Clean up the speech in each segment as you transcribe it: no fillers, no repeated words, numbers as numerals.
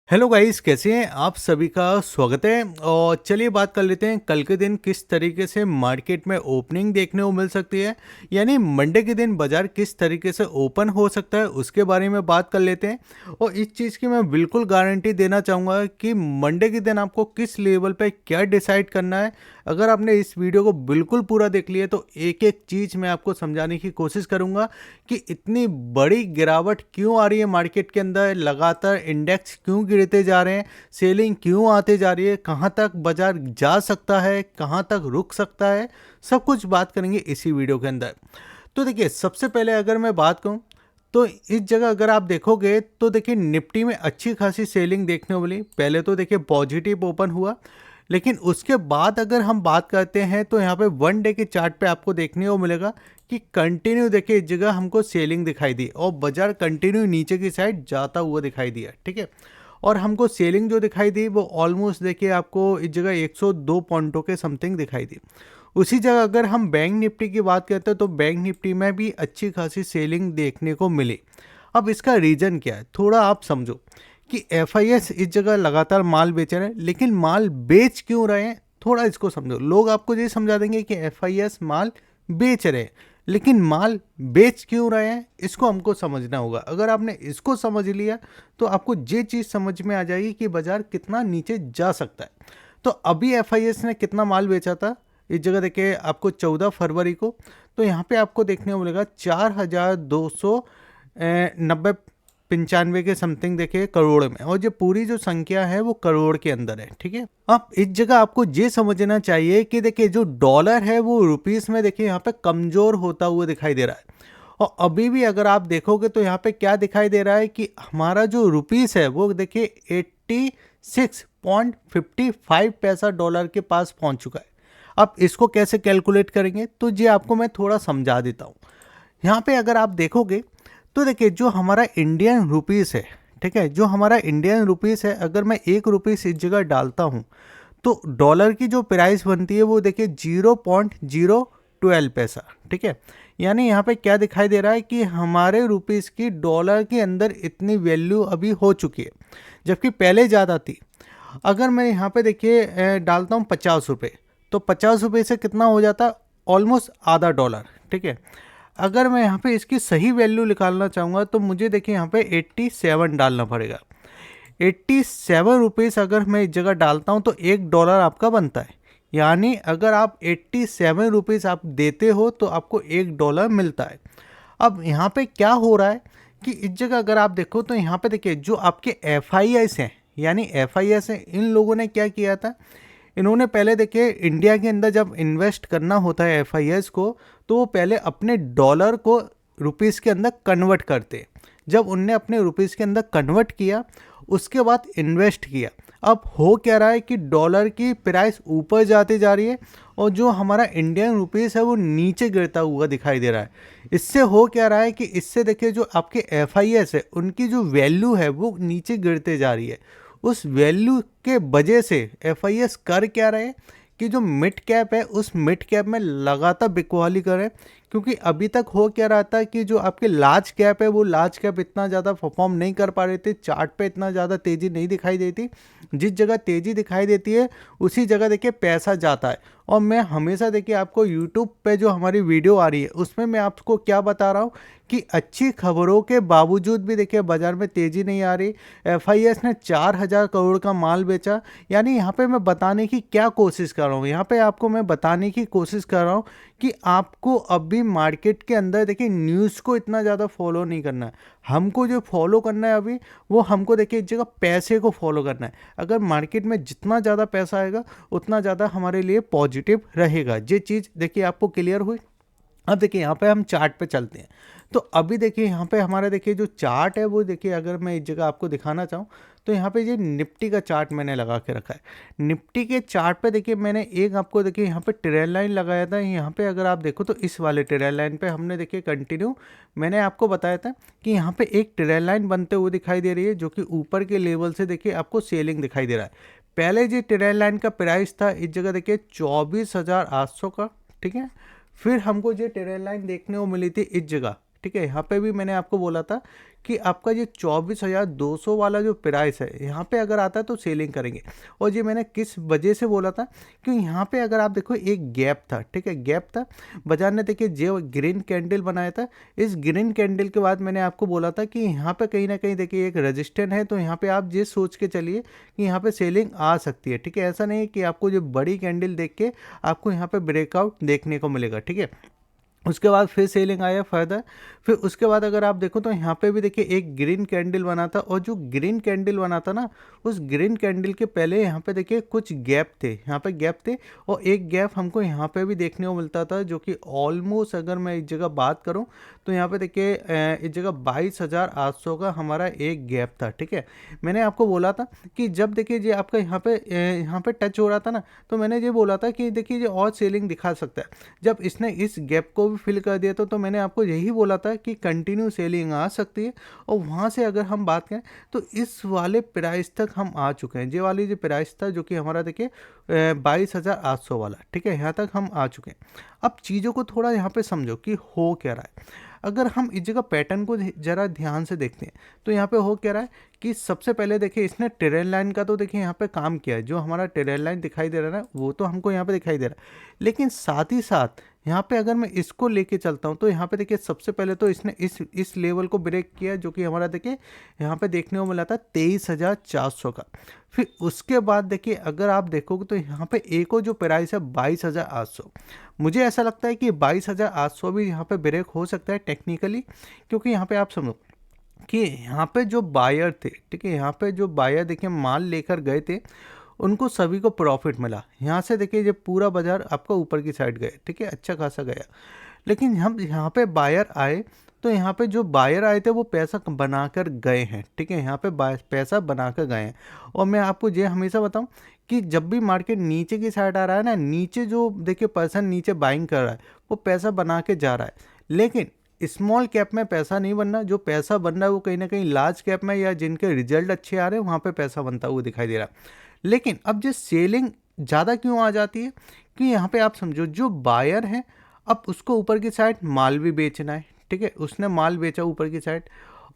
Hello guys, कैसे हैं आप? सभी का स्वागत है। और चलिए बात कर लेते हैं कल के दिन किस तरीके से मार्केट में ओपनिंग देखने को मिल सकती है। यानी मंडे के दिन बाजार किस तरीके से ओपन हो सकता है उसके बारे में बात कर लेते हैं। और इस चीज़ की मैं बिल्कुल गारंटी देना चाहूँगा कि मंडे के दिन आपको किस लेवल पे क्या डिसाइड करना है। अगर आपने इस वीडियो को बिल्कुल पूरा देख लिया तो एक एक चीज़ मैं आपको समझाने की कोशिश करूँगा कि इतनी बड़ी गिरावट क्यों आ रही है मार्केट के अंदर, लगातार इंडेक्स क्यों गिरते जा रहे हैं, सेलिंग क्यों आते जा रही है, कहां तक बाजार जा सकता है, कहां तक रुक सकता है। सब कुछ बात करेंगे इसी वीडियो के अंदर। तो देखिए, सबसे पहले अगर मैं बात कहूं तो इस जगह अगर आप देखोगे तो देखिए निफ्टी में अच्छी खासी सेलिंग देखने को मिली। पहले तो देखिए पॉजिटिव ओपन हुआ, लेकिन उसके बाद अगर हम बात करते हैं तो यहाँ पे वन डे के चार्ट पे आपको देखने को मिलेगा कि कंटिन्यू देखिए इस जगह हमको सेलिंग दिखाई दी और बाजार कंटिन्यू नीचे की साइड जाता हुआ दिखाई दिया। ठीक है, और हमको सेलिंग जो दिखाई दी वो ऑलमोस्ट देखिए आपको इस जगह 102 पॉइंटों के समथिंग दिखाई दी। उसी जगह अगर हम बैंक निफ्टी की बात करते हैं तो बैंक निफ्टी में भी अच्छी खासी सेलिंग देखने को मिली। अब इसका रीज़न क्या है, थोड़ा आप समझो कि एफआईएस इस जगह लगातार माल बेच रहे हैं, लेकिन माल बेच क्यों रहे हैं थोड़ा इसको समझो। लोग आपको ये समझा देंगे कि एफआईएस माल बेच रहे हैं, लेकिन माल बेच क्यों रहे हैं इसको हमको समझना होगा। अगर आपने इसको समझ लिया तो आपको ये चीज़ समझ में आ जाएगी कि बाजार कितना नीचे जा सकता है। तो अभी एफआईएस ने कितना माल बेचा था इस जगह देखिए आपको 14 फरवरी को, तो यहाँ पे आपको देखने को मिलेगा 4,290 95 के समथिंग देखिए करोड़ में, और जो पूरी जो संख्या है वो करोड़ के अंदर है। ठीक है, अब इस जगह आपको ये समझना चाहिए कि देखिए जो डॉलर है वो रुपीस में देखिए यहाँ पे कमजोर होता हुआ दिखाई दे रहा है। और अभी भी अगर आप देखोगे तो यहाँ पे क्या दिखाई दे रहा है कि हमारा जो रुपीस है वो देखिए 86.55 पैसा डॉलर के पास पहुंच चुका है। अब इसको कैसे कैलकुलेट करेंगे तो ये आपको मैं थोड़ा समझा देता हूँ। यहाँ पे अगर आप देखोगे तो देखिए जो हमारा इंडियन रुपीस है, ठीक है, जो हमारा इंडियन रुपीस है, अगर मैं 1 रुपीस इस जगह डालता हूँ तो डॉलर की जो प्राइस बनती है वो देखिए 0.012 पैसा। ठीक है, यानी यहाँ पे क्या दिखाई दे रहा है कि हमारे रुपीस की डॉलर के अंदर इतनी वैल्यू अभी हो चुकी है, जबकि पहले ज़्यादा थी। अगर मैं यहाँ पे देखिए डालता हूँ 50 रुपये, तो 50 रुपये से कितना हो जाता, ऑलमोस्ट आधा डॉलर। ठीक है, अगर मैं यहाँ पे इसकी सही वैल्यू निकालना चाहूँगा तो मुझे देखिए यहाँ पे 87 डालना पड़ेगा। 87 रुपीज़ अगर मैं इस जगह डालता हूँ तो $1 आपका बनता है। यानी अगर आप 87 रुपीज़ आप देते हो तो आपको $1 मिलता है। अब यहाँ पे क्या हो रहा है कि इस जगह अगर आप देखो तो यहाँ पे देखिए जो आपके एफ आई एस हैं, यानी एफ आई एस हैं, इन लोगों ने क्या किया था, इन्होंने पहले देखिए इंडिया के अंदर जब इन्वेस्ट करना होता है एफ आई एस को, तो वो पहले अपने डॉलर को रुपीस के अंदर कन्वर्ट करते। जब उनने अपने रुपीस के अंदर कन्वर्ट किया उसके बाद इन्वेस्ट किया। अब हो क्या रहा है कि डॉलर की प्राइस ऊपर जाती जा रही है और जो हमारा इंडियन रुपीस है वो नीचे गिरता हुआ दिखाई दे रहा है। इससे हो क्या रहा है कि इससे देखिए जो आपके एफ आई एस है उनकी जो वैल्यू है वो नीचे गिरते जा रही है। उस वैल्यू के वजह से एफ आई एस कर क्या रहे कि जो मिड कैप है उस मिड कैप में लगातार बिकवाली करें, क्योंकि अभी तक हो क्या रहा था कि जो आपके लार्ज कैप है वो लार्ज कैप इतना ज़्यादा परफॉर्म नहीं कर पा रहे थे, चार्ट पे इतना ज़्यादा तेज़ी नहीं दिखाई देती। जिस जगह तेज़ी दिखाई देती है उसी जगह देखिए पैसा जाता है। और मैं हमेशा देखिए आपको यूट्यूब पे जो हमारी वीडियो आ रही है उसमें मैं आपको क्या बता रहा हूँ कि अच्छी खबरों के बावजूद भी देखिए बाजार में तेज़ी नहीं आ रही। एफआईएस ने 4,000 करोड़ का माल बेचा। यानी यहाँ पे मैं बताने की क्या कोशिश कर रहा हूँ, यहाँ पे आपको मैं बताने की कोशिश कर रहा हूँ कि आपको अभी मार्केट के अंदर देखिए न्यूज़ को इतना ज़्यादा फॉलो नहीं करना है। हमको जो फॉलो करना है अभी वो हमको देखिए इस जगह पैसे को फॉलो करना है। अगर मार्केट में जितना ज़्यादा पैसा आएगा उतना ज़्यादा हमारे लिए पॉजिटिव रहेगा। ये चीज़ देखिए आपको क्लियर हुई। अब देखिए यहाँ पे हम चार्ट पे चलते हैं। तो अभी देखिए यहाँ पे हमारा देखिए जो चार्ट है वो देखिए अगर मैं इस जगह आपको दिखाना चाहूँ तो यहाँ पे ये निफ्टी का चार्ट मैंने लगा के रखा है। निफ्टी के चार्ट पे देखिए मैंने एक आपको देखिए यहाँ पे ट्रेल लाइन लगाया था। यहाँ पे अगर आप देखो तो इस वाले ट्रेल लाइन पे हमने देखिए कंटिन्यू मैंने आपको बताया था कि यहाँ पे एक ट्रेल लाइन बनते हुए दिखाई दे रही है, जो कि ऊपर के लेवल से देखिए आपको सेलिंग दिखाई दे रहा है। पहले जो ट्रेल लाइन का प्राइस था इस जगह देखिए 24,800 का। ठीक है, फिर हमको जो ट्रेल लाइन देखने को मिली थी इस जगह ठीक है, यहाँ पे भी मैंने आपको बोला था कि आपका ये 24,200 वाला जो प्राइस है यहाँ पे अगर आता है तो सेलिंग करेंगे। और ये मैंने किस वजह से बोला था कि यहाँ पे अगर आप देखो एक गैप था, ठीक है, गैप था, बाजार ने देखिए जो ग्रीन कैंडल बनाया था, इस ग्रीन कैंडल के बाद मैंने आपको बोला था कि यहाँ पे कहीं ना कहीं देखिए एक रजिस्टेंस है, तो यहाँ पे आप ये सोच के चलिए कि यहाँ पे सेलिंग आ सकती है। ठीक है, ऐसा नहीं है कि आपको जो बड़ी कैंडल देख के आपको यहाँ पे ब्रेकआउट देखने को मिलेगा। ठीक है, उसके बाद फिर सेलिंग आया फर्दर। फिर उसके बाद अगर आप देखो तो यहाँ पे भी देखिए एक ग्रीन कैंडल बना था, और जो ग्रीन कैंडल बना था ना, उस ग्रीन कैंडल के पहले यहाँ पे देखिए कुछ गैप थे, यहाँ पे गैप थे, और एक गैप हमको यहाँ पे भी देखने को मिलता था, जो कि ऑलमोस्ट अगर मैं इस जगह बात करूँ तो यहाँ पे देखिए इस जगह 22,800 का हमारा एक गैप था। ठीक है, मैंने आपको बोला था कि जब देखिए ये आपका यहाँ पे टच हो रहा था ना, तो मैंने ये बोला था कि देखिए ये और सेलिंग दिखा सकता है। जब इसने इस गैप को भी फिल कर दिया तो मैंने आपको यही बोला था कि कंटिन्यू सेलिंग आ सकती है। और वहाँ से अगर हम बात करें तो इस वाले प्राइस तक हम आ चुके हैं, ये वाली जो प्राइस था जो कि हमारा देखिए 22,800 वाला। ठीक है, यहाँ तक हम आ चुके हैं। अब चीज़ों को थोड़ा यहाँ पे समझो कि हो क्या रहा है। अगर हम इस जगह पैटर्न को ज़रा ध्यान से देखते हैं तो यहाँ पे हो क्या रहा है कि सबसे पहले देखिए इसने ट्रेल लाइन का तो देखिए यहाँ पे काम किया है, जो हमारा ट्रेल लाइन दिखाई दे रहा है ना वो तो हमको यहाँ पे दिखाई दे रहा है, लेकिन साथ ही साथ यहाँ पे अगर मैं इसको लेके चलता हूँ तो यहाँ पे देखिए सबसे पहले तो इसने इस लेवल को ब्रेक किया, जो कि हमारा देखिए यहाँ पे देखने को मिला था 23,400 का। फिर उसके बाद देखिए अगर आप देखोगे तो यहाँ पे एक और जो प्राइस है 22,800, मुझे ऐसा लगता है कि 22,800 भी यहाँ पे ब्रेक हो सकता है टेक्निकली, क्योंकि यहाँ पे आप समझो कि यहाँ पे जो बायर थे, ठीक है, यहाँ पे जो बायर देखिए माल लेकर गए थे उनको सभी को प्रॉफिट मिला। यहाँ से देखिए ये पूरा बाजार आपका ऊपर की साइड गया, ठीक है, अच्छा खासा गया। लेकिन हम यहाँ पे बायर आए तो यहाँ पे जो बायर आए थे वो पैसा बनाकर गए हैं। ठीक है, यहाँ पे पैसा बनाकर गए हैं। और मैं आपको ये हमेशा बताऊं कि जब भी मार्केट नीचे की साइड आ रहा है ना, नीचे जो देखिए पर्सन नीचे बाइंग कर रहा है वो पैसा बना के जा रहा है, लेकिन स्मॉल कैप में पैसा नहीं बनना। जो पैसा बन रहा है वो कहीं ना कहीं लार्ज कैप में या जिनके रिजल्ट अच्छे आ रहे हैं वहाँ पे पैसा बनता हुआ दिखाई दे रहा है। लेकिन अब जो सेलिंग ज़्यादा क्यों आ जाती है कि यहाँ पे आप समझो जो बायर है अब उसको ऊपर की साइड माल भी बेचना है। ठीक है, उसने माल बेचा ऊपर की साइड,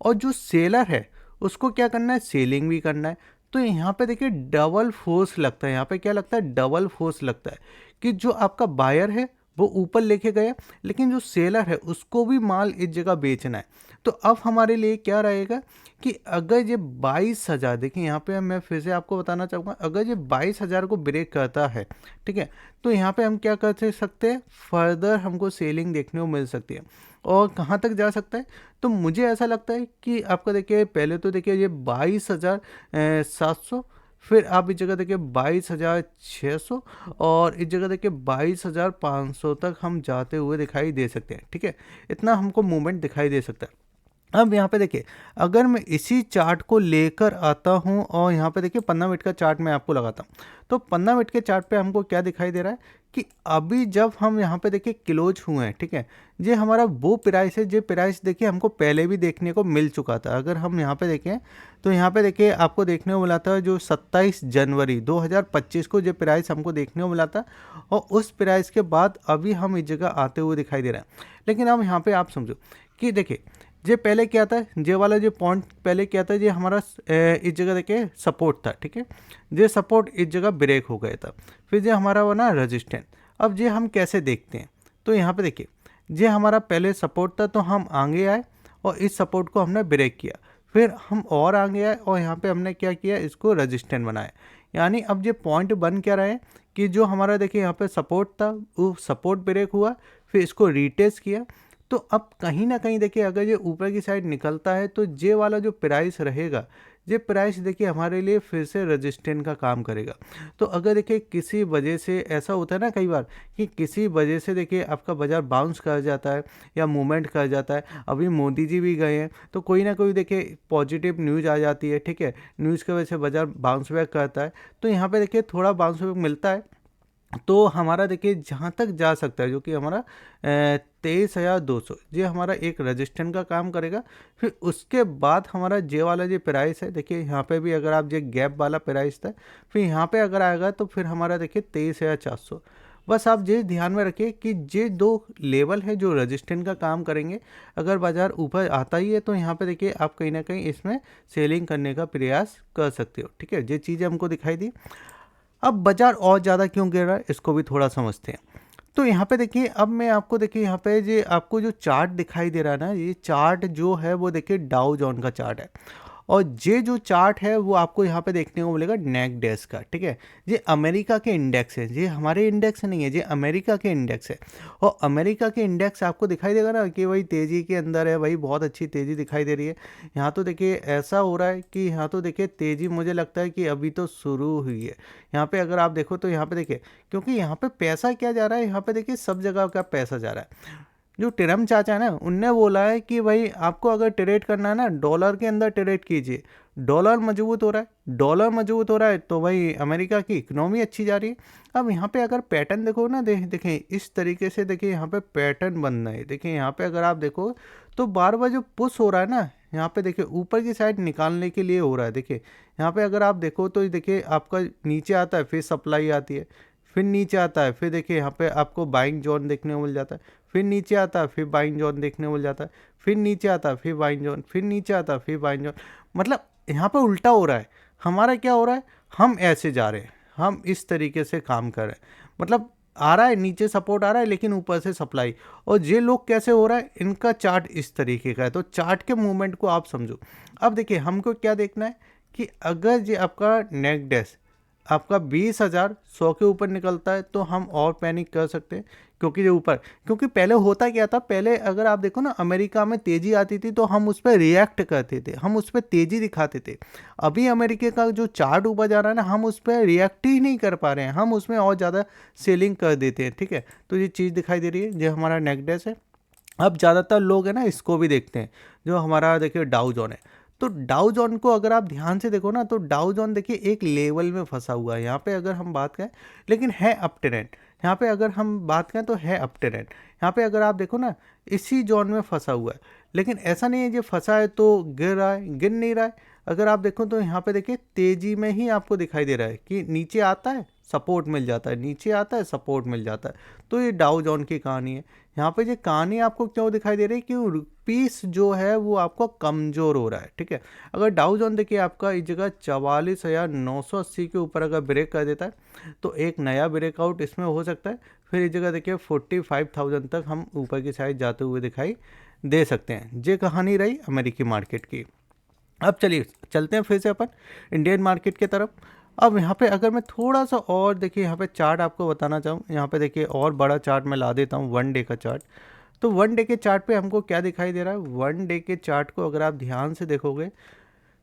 और जो सेलर है उसको क्या करना है, सेलिंग भी करना है। तो यहाँ पे देखिए डबल फोर्स लगता है, यहाँ पे क्या लगता है, डबल फोर्स लगता है कि जो आपका बायर है वो ऊपर लेके गया, लेकिन जो सेलर है उसको भी माल इस जगह बेचना है। तो अब हमारे लिए क्या रहेगा कि अगर ये 22,000, देखिए यहाँ पे मैं फिर से आपको बताना चाहूँगा, अगर ये 22,000 को ब्रेक करता है, ठीक है, तो यहाँ पे हम क्या कर सकते हैं, फर्दर हमको सेलिंग देखने को मिल सकती है। और कहाँ तक जा सकता है, तो मुझे ऐसा लगता है कि आपका देखिए पहले तो देखिए ये 22,700, फिर आप इस जगह देखिए 22,600, और इस जगह देखिए 22,500 तक हम जाते हुए दिखाई दे सकते हैं। ठीक है, इतना हमको मूवमेंट दिखाई दे सकता है। अब यहाँ पे देखिए अगर मैं इसी चार्ट को लेकर आता हूँ और यहाँ पे देखिए 15 मिनट का चार्ट मैं आपको लगाता हूँ, तो 15 मिनट के चार्ट पे हमको क्या दिखाई दे रहा है कि अभी जब हम यहाँ पे देखिए क्लोज हुए हैं, ठीक है, ये हमारा वो प्राइस है, ये प्राइस देखिए हमको पहले भी देखने को मिल चुका था। अगर हम यहाँ पे देखें तो यहाँ पे देखिए आपको देखने को मिला था जो 27 जनवरी 2025 को जो प्राइस हमको देखने को मिला था, और उस प्राइस के बाद अभी हम इस जगह आते हुए दिखाई दे रहे हैं। लेकिन अब यहाँ पे आप समझो कि देखिए ये पहले क्या था, ये वाला जो पॉइंट पहले क्या था, ये हमारा इस जगह देखिए सपोर्ट था। ठीक है, ये सपोर्ट इस जगह ब्रेक हो गया था, फिर ये हमारा बना रेजिस्टेंस। अब ये हम कैसे देखते हैं, तो यहाँ पे देखिए ये हमारा पहले सपोर्ट था, तो हम आगे आए और इस सपोर्ट को हमने ब्रेक किया, फिर हम और आगे आए और यहाँ पे हमने क्या किया, इसको रेजिस्टेंस बनाया। यानी अब ये पॉइंट बन क्या रहे कि जो हमारा देखिए यहाँ पे सपोर्ट था वो सपोर्ट ब्रेक हुआ, फिर इसको रीटेस्ट किया। तो अब कहीं ना कहीं देखिए अगर ये ऊपर की साइड निकलता है तो ये वाला जो प्राइस रहेगा, ये प्राइस देखिए हमारे लिए फिर से रेजिस्टेंस का काम करेगा। तो अगर देखिए किसी वजह से ऐसा होता है ना कई बार कि किसी वजह से देखिए आपका बाज़ार बाउंस कर जाता है या मूवमेंट कर जाता है, अभी मोदी जी भी गए हैं तो कोई ना कोई देखिए पॉजिटिव न्यूज़ आ जाती है। ठीक है, न्यूज़ की वजह से बाज़ार बाउंस बैक करता है, तो यहाँ पे देखिए थोड़ा बाउंस बैक मिलता है। तो हमारा देखिए जहाँ तक जा सकता है जो कि हमारा 23,200, ये हमारा एक रजिस्टेंस का काम करेगा। फिर उसके बाद हमारा जे वाला जो प्राइस है, देखिए यहाँ पे भी अगर आप ये गैप वाला प्राइस था, फिर यहाँ पे अगर आएगा तो फिर हमारा देखिए 23,400, बस आप ये ध्यान में रखिए कि ये दो लेवल है जो रेजिस्टेंस का काम करेंगे। अगर बाजार ऊपर आता ही है तो यहाँ पे देखिए आप कहीं ना कहीं इसमें सेलिंग करने का प्रयास कर सकते हो। ठीक है, ये चीज़ें हमको दिखाई दी। अब बाजार और ज़्यादा क्यों गिर रहा है इसको भी थोड़ा समझते हैं। तो यहाँ पे देखिए, अब मैं आपको देखिए यहाँ पे ये आपको जो चार्ट दिखाई दे रहा है ना, ये चार्ट जो है वो देखिए डाउ जोन का चार्ट है। और ये जो चार्ट है वो आपको यहाँ पे देखने को मिलेगा नैस्डैक का। ठीक है, ये अमेरिका के इंडेक्स है, ये हमारे इंडेक्स नहीं है, ये अमेरिका के इंडेक्स है। और अमेरिका के इंडेक्स आपको दिखाई देगा ना कि भाई तेज़ी के अंदर है, भाई बहुत अच्छी तेज़ी दिखाई दे रही है। यहाँ तो देखिए ऐसा हो रहा है कि यहाँ तो देखिए तेज़ी मुझे लगता है कि अभी तो शुरू हुई है। यहाँ पे अगर आप देखो तो यहाँ पे देखिए, क्योंकि यहाँ पे पैसा क्या जा रहा है, यहाँ पे देखिए सब जगह का पैसा जा रहा है। जो ट्रम्प चाचा है ना, उनने बोला है कि भाई आपको अगर ट्रेड करना है ना, डॉलर के अंदर ट्रेड कीजिए। डॉलर मजबूत हो रहा है, डॉलर मजबूत हो रहा है तो भाई अमेरिका की इकोनॉमी अच्छी जा रही है। अब यहाँ पे अगर पैटर्न देखो ना, देखें इस तरीके से, देखिए यहाँ पे पैटर्न बन रहा है। देखिए यहाँ पे अगर आप देखो तो बार बार जो पुश हो रहा है ना, यहाँ पे देखिए ऊपर की साइड निकालने के लिए हो रहा है। देखिए यहाँ पे अगर आप देखो तो देखिए आपका नीचे आता है, फिर सप्लाई आती है, फिर नीचे आता है, फिर देखिए यहाँ पे आपको बाइंग जोन देखने को मिल जाता है, फिर नीचे आता है, फिर बाइंग जोन देखने को मिल जाता है, फिर नीचे आता है, फिर बाइंग जोन, फिर नीचे आता है, फिर बाइंग जोन। मतलब यहाँ पे उल्टा हो रहा है। हमारा क्या हो रहा है, हम ऐसे जा रहे हैं, हम इस तरीके से काम कर रहे हैं। मतलब आ रहा है नीचे सपोर्ट आ रहा है, लेकिन ऊपर से सप्लाई। और ये लोग कैसे हो रहा है, इनका चार्ट इस तरीके का है। तो चार्ट के मूवमेंट को आप समझो। अब देखिए हमको क्या देखना है कि अगर ये आपका नेगडेस आपका 20,100 के ऊपर निकलता है तो हम और पैनिक कर सकते हैं, क्योंकि जो ऊपर, क्योंकि पहले होता क्या था, पहले अगर आप देखो ना अमेरिका में तेज़ी आती थी तो हम उस पर रिएक्ट करते थे, हम उस पर तेज़ी दिखाते थे। अभी अमेरिका का जो चार्ट ऊपर जा रहा है ना, हम उस पर रिएक्ट ही नहीं कर पा रहे हैं, हम उसमें और ज़्यादा सेलिंग कर देते हैं। ठीक है, तो ये चीज़ दिखाई दे रही है, जो हमारा नेगडेस है। अब ज़्यादातर लोग है ना इसको भी देखते हैं, जो हमारा देखिए डाउ जोन है। तो डाउ जोन को अगर आप ध्यान से देखो ना, तो डाउ जोन देखिए एक लेवल में फंसा हुआ है। यहाँ पे अगर हम बात करें, लेकिन है अप ट्रेंड। यहाँ पे अगर हम बात करें तो है अप ट्रेंड। यहाँ पे अगर आप देखो ना, इसी जोन में फंसा हुआ है। लेकिन ऐसा नहीं है जो फंसा है तो गिर रहा है, गिर नहीं रहा है। अगर आप देखो तो यहाँ पे देखिए तेजी में ही आपको दिखाई दे रहा है कि नीचे आता है सपोर्ट मिल जाता है, नीचे आता है सपोर्ट मिल जाता है। तो ये डाउ जोन की कहानी है। यहाँ पे ये कहानी आपको क्यों दिखाई दे रही है कि रुपीस जो है वो आपको कमज़ोर हो रहा है। ठीक है, अगर डाउ जोन देखिए आपका इस जगह 44,980 के ऊपर अगर ब्रेक कर देता है तो एक नया ब्रेकआउट इसमें हो सकता है। फिर इस जगह देखिए 45,000 तक हम ऊपर की साइड जाते हुए दिखाई दे सकते हैं। ये कहानी रही अमेरिकी मार्केट की। अब चलिए चलते हैं फिर से अपन इंडियन मार्केट की तरफ। अब यहाँ पे अगर मैं थोड़ा सा और देखिए यहाँ पे चार्ट आपको बताना चाहूँ, यहाँ पे देखिए और बड़ा चार्ट मैं ला देता हूँ, 1 डे का चार्ट। तो 1 डे के चार्ट पे हमको क्या दिखाई दे रहा है, 1 डे के चार्ट को अगर आप ध्यान से देखोगे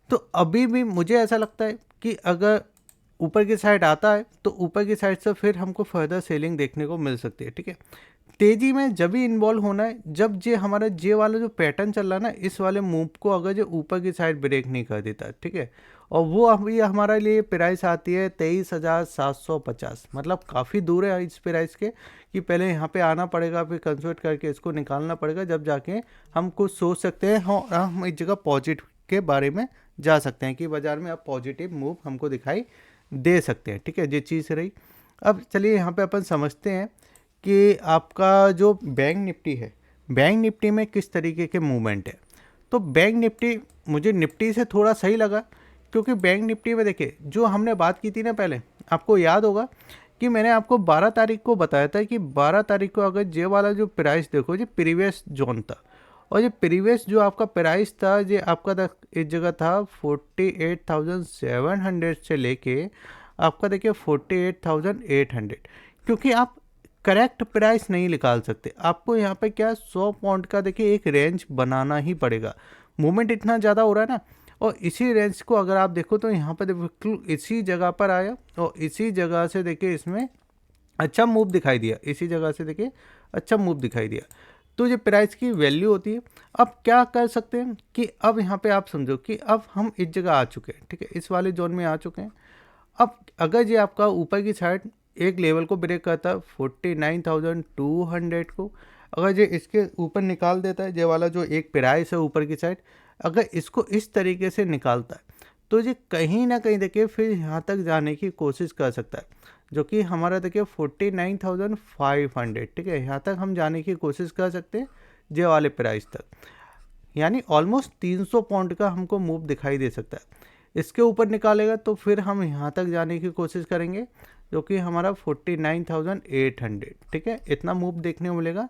तो अभी भी मुझे ऐसा लगता है कि अगर ऊपर की साइड आता है तो ऊपर की साइड से फिर हमको फर्दर सेलिंग देखने को मिल सकती है। ठीक है, तेजी में जब भी इन्वॉल्व होना है जब जे हमारा जे वाला जो पैटर्न चल रहा है ना, इस वाले मूव को अगर जो ऊपर की साइड ब्रेक नहीं कर देता है। ठीक है, और वो अभी हमारे लिए प्राइस आती है 23,750। मतलब काफ़ी दूर है इस प्राइस के, कि पहले यहाँ पे आना पड़ेगा, फिर कंसर्ट करके इसको निकालना पड़ेगा, जब जाके हम कुछ सोच सकते हैं और हम इस जगह पॉजिटिव के बारे में जा सकते हैं कि बाज़ार में अब पॉजिटिव मूव हमको दिखाई दे सकते हैं। ठीक है, ये चीज़ रही। अब चलिए यहाँ पे अपन समझते हैं कि आपका जो बैंक निफ्टी है, बैंक निफ्टी में किस तरीके के मूवमेंट है। तो बैंक निफ्टी मुझे निफ्टी से थोड़ा सही लगा, क्योंकि बैंक निफ्टी में देखिए जो हमने बात की थी ना पहले, आपको याद होगा कि मैंने आपको 12 तारीख को बताया था कि 12 तारीख को अगर जे वाला जो प्राइस देखो, जो प्रीवियस जोन था, और ये प्रीवियस जो आपका प्राइस था ये आपका इस जगह था 48,700 से लेके आपका देखिए 48,800। क्योंकि आप करेक्ट प्राइस नहीं निकाल सकते, आपको यहाँ पे क्या 100 पॉइंट का देखिए एक रेंज बनाना ही पड़ेगा। मूवमेंट इतना ज़्यादा हो रहा है ना, और इसी रेंज को अगर आप देखो तो यहाँ पर बिल्कुल इसी जगह पर आया और इसी जगह से देखिए इसमें अच्छा मूव दिखाई दिया, इसी जगह से देखिए अच्छा मूव दिखाई दिया। तो ये प्राइस की वैल्यू होती है। अब क्या कर सकते हैं कि अब यहाँ पे आप समझो कि अब हम इस जगह आ चुके हैं। ठीक है, इस वाले जोन में आ चुके हैं। अब अगर ये आपका ऊपर की साइड एक लेवल को ब्रेक करता है 49,200 को, अगर ये इसके ऊपर निकाल देता है, ये वाला जो एक प्राइस है ऊपर की साइड, अगर इसको इस तरीके से निकालता है तो ये कहीं ना कहीं देखिए फिर यहाँ तक जाने की कोशिश कर सकता है। जो कि हमारा देखिए 49,500, ठीक है, यहाँ तक हम जाने की कोशिश कर सकते हैं जे वाले प्राइस तक, यानी ऑलमोस्ट 300 पॉइंट का हमको मूव दिखाई दे सकता है। इसके ऊपर निकालेगा तो फिर हम यहाँ तक जाने की कोशिश करेंगे, जो कि हमारा 49,800, ठीक है, इतना मूव देखने को मिलेगा।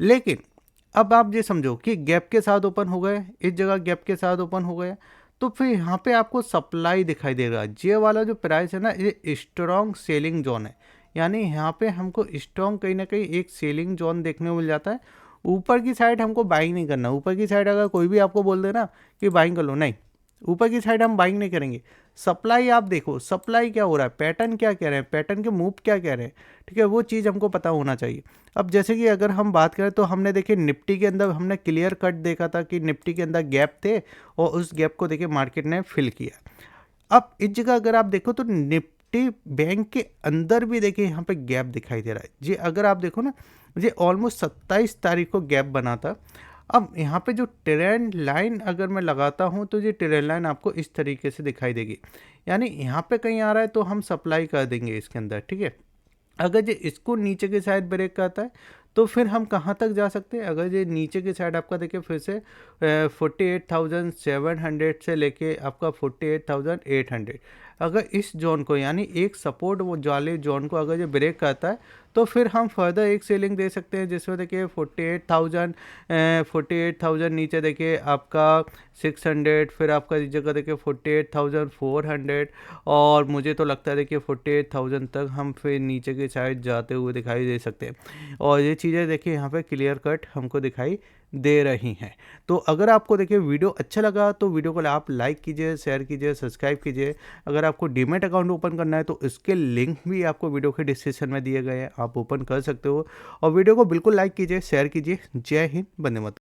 लेकिन अब आप ये समझो कि गैप के साथ ओपन हो गए, इस जगह गैप के साथ ओपन हो गया, तो फिर यहाँ पे आपको सप्लाई दिखाई देगा। ये वाला जो प्राइस है ना, ये स्ट्रॉन्ग सेलिंग जोन है, यानी यहाँ पे हमको स्ट्रॉन्ग कहीं ना कहीं एक सेलिंग जोन देखने को मिल जाता है। ऊपर की साइड हमको बाइंग नहीं करना। ऊपर की साइड अगर कोई भी आपको बोल दे ना कि बाइंग कर लो, नहीं, ऊपर की साइड हम बाइंग नहीं करेंगे। सप्लाई आप देखो, सप्लाई क्या हो रहा है, पैटर्न क्या कह रहे हैं, पैटर्न के मूव क्या कह रहे हैं, ठीक है, वो चीज़ हमको पता होना चाहिए। अब जैसे कि अगर हम बात करें तो हमने देखिए निफ्टी के अंदर हमने क्लियर कट देखा था कि निफ्टी के अंदर गैप थे और उस गैप को देखिए मार्केट ने फिल किया। अब इस जगह अगर आप देखो तो निफ्टी बैंक के अंदर भी देखिए यहाँ पे गैप दिखाई दे रहा है जी। अगर आप देखो ना, ये ऑलमोस्ट 27 तारीख को गैप बना था। अब यहाँ पे जो ट्रेंड लाइन अगर मैं लगाता हूँ तो ये ट्रेंड लाइन आपको इस तरीके से दिखाई देगी, यानी यहाँ पे कहीं आ रहा है तो हम सप्लाई कर देंगे इसके अंदर, ठीक है। अगर ये इसको नीचे की साइड ब्रेक करता है तो फिर हम कहाँ तक जा सकते हैं। अगर ये नीचे की साइड आपका देखिए फिर से 48,700 से लेके आपका 48,800, अगर इस जोन को यानी एक सपोर्ट वो वाले जोन को अगर ये ब्रेक करता है तो फिर हम फर्दर एक सेलिंग दे सकते हैं, जिसमें देखिए 48,000 नीचे देखिए आपका 600, फिर आपका इस जगह देखिए 48,400, और मुझे तो लगता है देखिए 48,000 तक हम फिर नीचे की साइड जाते हुए दिखाई दे सकते हैं। और ये चीज़ें देखिए यहाँ पे क्लियर कट हमको दिखाई दे रही हैं। तो अगर आपको देखिए वीडियो अच्छा लगा तो वीडियो को आप लाइक कीजिए, शेयर कीजिए, सब्सक्राइब कीजिए। अगर आपको डीमैट अकाउंट ओपन करना है तो इसके लिंक भी आपको वीडियो के डिस्क्रिप्शन में दिए गए हैं, आप ओपन कर सकते हो। और वीडियो को बिल्कुल लाइक कीजिए, शेयर कीजिए। जय हिंद, वंदे मातरम।